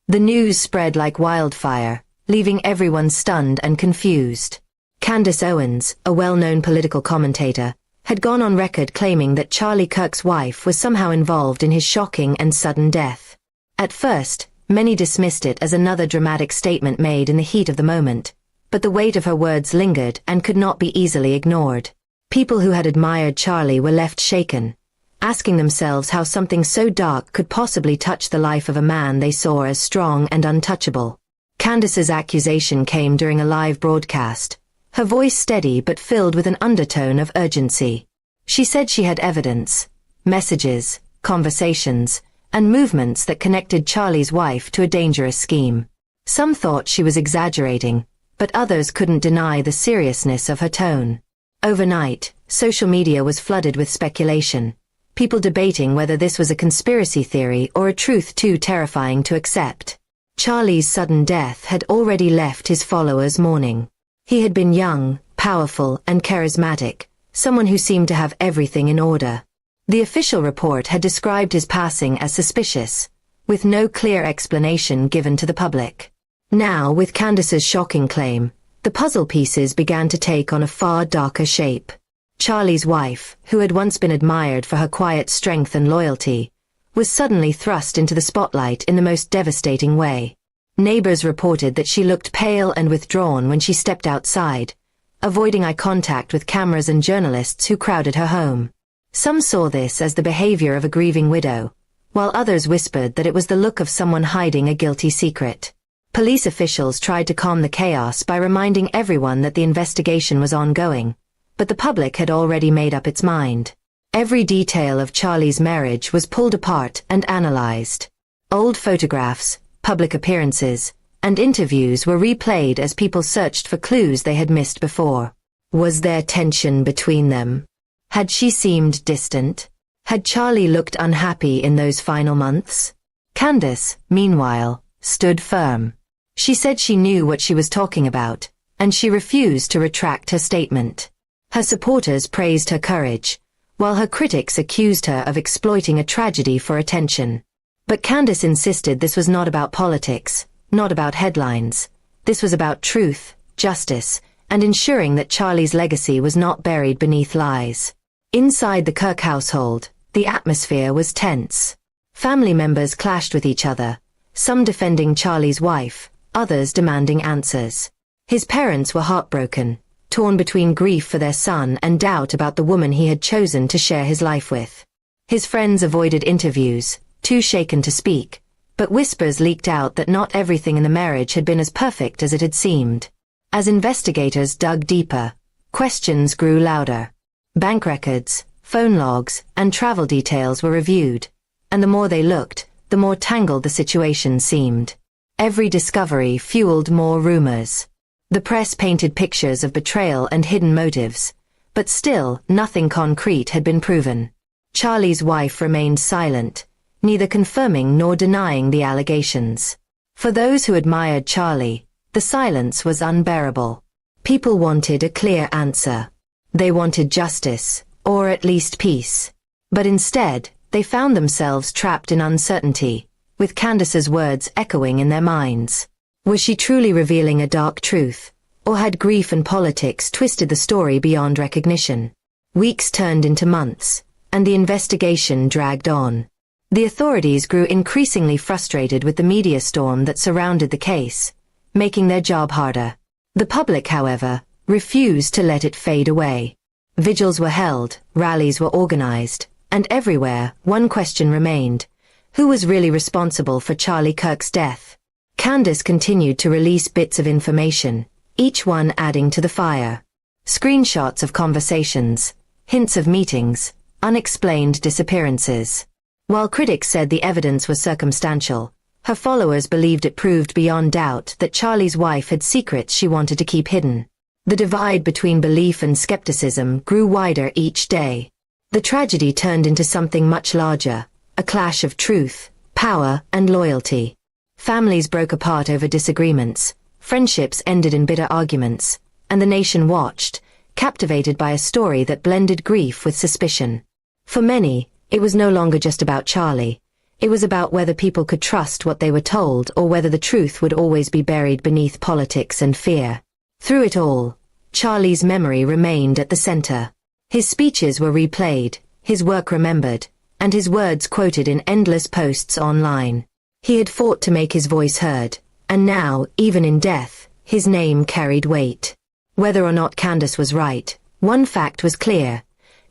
The news spread like wildfire, leaving everyone stunned and confused. Candace Owens, a well-known political commentator, had gone on record claiming that Charlie Kirk's wife was somehow involved in his shocking and sudden death. At first, many dismissed it as another dramatic statement made in the heat of the moment, but the weight of her words lingered and could not be easily ignored. People who had admired Charlie were left shaken, asking themselves how something so dark could possibly touch the life of a man they saw as strong and untouchable. Candace's accusation came during a live broadcast, her voice steady but filled with an undertone of urgency. She said she had evidence, messages, conversations, and movements that connected Charlie's wife to a dangerous scheme. Some thought she was exaggerating, but others couldn't deny the seriousness of her tone. Overnight, social media was flooded with speculation, people debating whether this was a conspiracy theory or a truth too terrifying to accept. Charlie's sudden death had already left his followers mourning. He had been young, powerful, and charismatic, someone who seemed to have everything in order. The official report had described his passing as suspicious, with no clear explanation given to the public. Now, with Candace's shocking claim, the puzzle pieces began to take on a far darker shape. Charlie's wife, who had once been admired for her quiet strength and loyalty, was suddenly thrust into the spotlight in the most devastating way. Neighbors reported that she looked pale and withdrawn when she stepped outside, avoiding eye contact with cameras and journalists who crowded her home. Some saw this as the behavior of a grieving widow, while others whispered that it was the look of someone hiding a guilty secret. Police officials tried to calm the chaos by reminding everyone that the investigation was ongoing, but the public had already made up its mind. Every detail of Charlie's marriage was pulled apart and analyzed. Old photographs, public appearances, and interviews were replayed as people searched for clues they had missed before. Was there tension between them? Had she seemed distant? Had Charlie looked unhappy in those final months? Candace, meanwhile, stood firm. She said she knew what she was talking about, and she refused to retract her statement. Her supporters praised her courage, while her critics accused her of exploiting a tragedy for attention. But Candace insisted this was not about politics, not about headlines. This was about truth, justice, and ensuring that Charlie's legacy was not buried beneath lies. Inside the Kirk household, the atmosphere was tense. Family members clashed with each other, some defending Charlie's wife, others demanding answers. His parents were heartbroken, torn between grief for their son and doubt about the woman he had chosen to share his life with. His friends avoided interviews, too shaken to speak, but whispers leaked out that not everything in the marriage had been as perfect as it had seemed. As investigators dug deeper, questions grew louder. Bank records, phone logs, and travel details were reviewed, and the more they looked, the more tangled the situation seemed. Every discovery fueled more rumors. The press painted pictures of betrayal and hidden motives, but still nothing concrete had been proven. Charlie's wife remained silent, neither confirming nor denying the allegations. For those who admired Charlie, the silence was unbearable. People wanted a clear answer. They wanted justice, or at least peace. But instead, they found themselves trapped in uncertainty, with Candace's words echoing in their minds. Was she truly revealing a dark truth, or had grief and politics twisted the story beyond recognition? Weeks turned into months, and the investigation dragged on. The authorities grew increasingly frustrated with the media storm that surrounded the case, making their job harder. The public, however, refused to let it fade away. Vigils were held, rallies were organized, and everywhere, one question remained: who was really responsible for Charlie Kirk's death? Candace continued to release bits of information, each one adding to the fire. Screenshots of conversations, hints of meetings, unexplained disappearances. While critics said the evidence was circumstantial, her followers believed it proved beyond doubt that Charlie's wife had secrets she wanted to keep hidden. The divide between belief and skepticism grew wider each day. The tragedy turned into something much larger, a clash of truth, power, and loyalty. Families broke apart over disagreements, friendships ended in bitter arguments, and the nation watched, captivated by a story that blended grief with suspicion. For many, it was no longer just about Charlie. It was about whether people could trust what they were told or whether the truth would always be buried beneath politics and fear. Through it all, Charlie's memory remained at the center. His speeches were replayed, his work remembered, and his words quoted in endless posts online. He had fought to make his voice heard, and now, even in death, his name carried weight. Whether or not Candace was right, one fact was clear.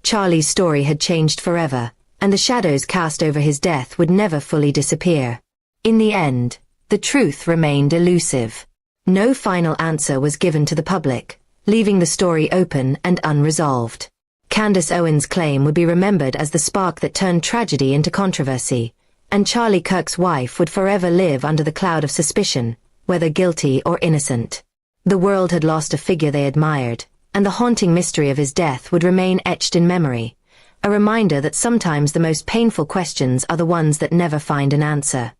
Charlie's story had changed forever, and the shadows cast over his death would never fully disappear. In the end, the truth remained elusive. No final answer was given to the public, leaving the story open and unresolved. Candace Owens' claim would be remembered as the spark that turned tragedy into controversy, and Charlie Kirk's wife would forever live under the cloud of suspicion, whether guilty or innocent. The world had lost a figure they admired, and the haunting mystery of his death would remain etched in memory, a reminder that sometimes the most painful questions are the ones that never find an answer.